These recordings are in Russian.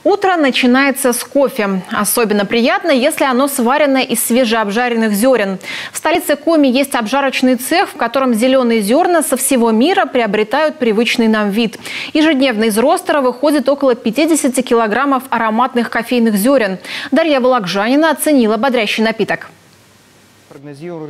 Утро начинается с кофе. Особенно приятно, если оно сварено из свежеобжаренных зерен. В столице Коми есть обжарочный цех, в котором зеленые зерна со всего мира приобретают привычный нам вид. Ежедневно из ростера выходит около 50 килограммов ароматных кофейных зерен. Дарья Волокжанина оценила бодрящий напиток.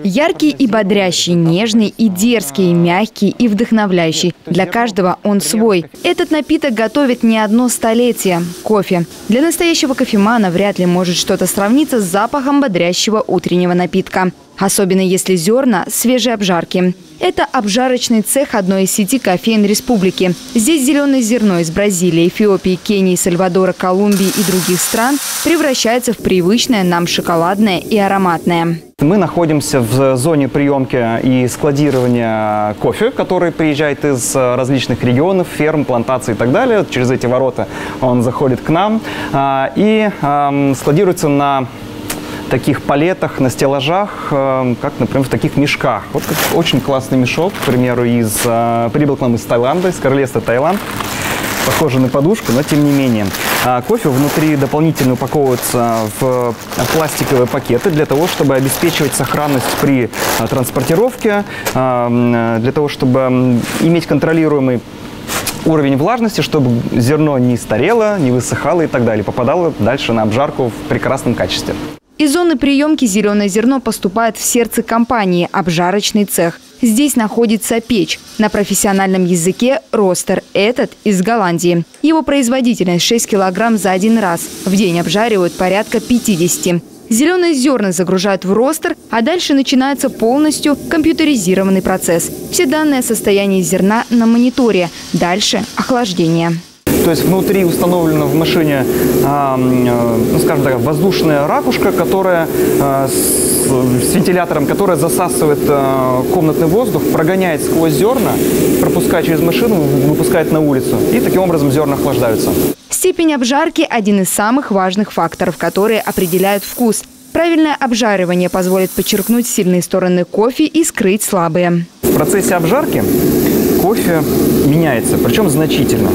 Яркий и бодрящий, нежный и дерзкий, мягкий и вдохновляющий. Для каждого он свой. Этот напиток готовит не одно столетие – кофе. Для настоящего кофемана вряд ли может что-то сравниться с запахом бодрящего утреннего напитка. Особенно если зерна свежей обжарки. Это обжарочный цех одной из сети кофеин республики. Здесь зеленое зерно из Бразилии, Эфиопии, Кении, Сальвадора, Колумбии и других стран превращается в привычное нам шоколадное и ароматное. Мы находимся в зоне приемки и складирования кофе, который приезжает из различных регионов, ферм, плантаций и так далее. Через эти ворота он заходит к нам и складируется на таких палетах, на стеллажах, как, например, в таких мешках. Вот очень классный мешок, к примеру, прибыл к нам из Таиланда, из королевства Таиланд. Похоже на подушку, но тем не менее. Кофе внутри дополнительно упаковывается в пластиковые пакеты для того, чтобы обеспечивать сохранность при транспортировке, для того, чтобы иметь контролируемый уровень влажности, чтобы зерно не старело, не высыхало и так далее, попадало дальше на обжарку в прекрасном качестве. Из зоны приемки зеленое зерно поступает в сердце компании – обжарочный цех. Здесь находится печь. На профессиональном языке – ростер. Этот из Голландии. Его производительность 6 килограмм за один раз. В день обжаривают порядка 50. Зеленые зерна загружают в ростер, а дальше начинается полностью компьютеризированный процесс. Все данные о состоянии зерна на мониторе. Дальше – охлаждение. То есть внутри установлена в машине, скажем так, воздушная ракушка, которая с вентилятором, которая засасывает комнатный воздух, прогоняет сквозь зерна, пропуская через машину, выпускает на улицу. И таким образом зерна охлаждаются. Степень обжарки – один из самых важных факторов, которые определяют вкус. Правильное обжаривание позволит подчеркнуть сильные стороны кофе и скрыть слабые. В процессе обжарки кофе меняется, причем значительно.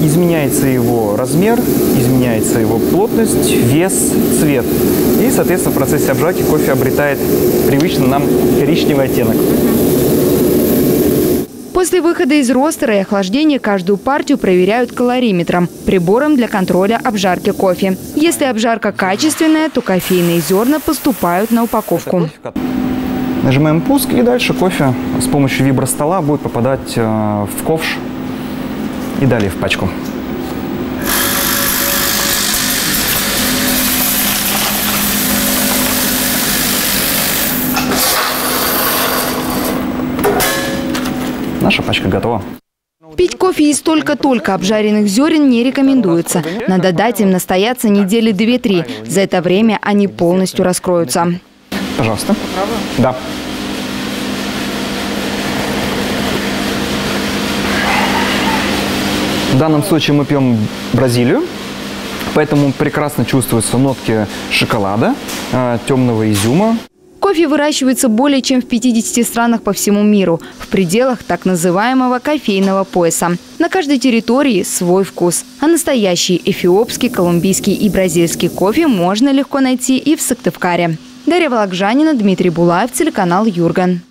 Изменяется его размер, изменяется его плотность, вес, цвет. И, соответственно, в процессе обжарки кофе обретает привычный нам коричневый оттенок. После выхода из ростера и охлаждения каждую партию проверяют калориметром – прибором для контроля обжарки кофе. Если обжарка качественная, то кофейные зерна поступают на упаковку. Нажимаем пуск, и дальше кофе с помощью вибростола будет попадать в ковш и далее в пачку. Наша пачка готова. Пить кофе из только-только обжаренных зерен не рекомендуется. Надо дать им настояться недели 2-3. За это время они полностью раскроются. Пожалуйста. Да. В данном случае мы пьем Бразилию, поэтому прекрасно чувствуются нотки шоколада, темного изюма. Кофе выращивается более чем в 50 странах по всему миру, в пределах так называемого кофейного пояса. На каждой территории свой вкус. А настоящий эфиопский, колумбийский и бразильский кофе можно легко найти и в Сыктывкаре. Дарья Волокжанина, Дмитрий Булаев, телеканал Юрган.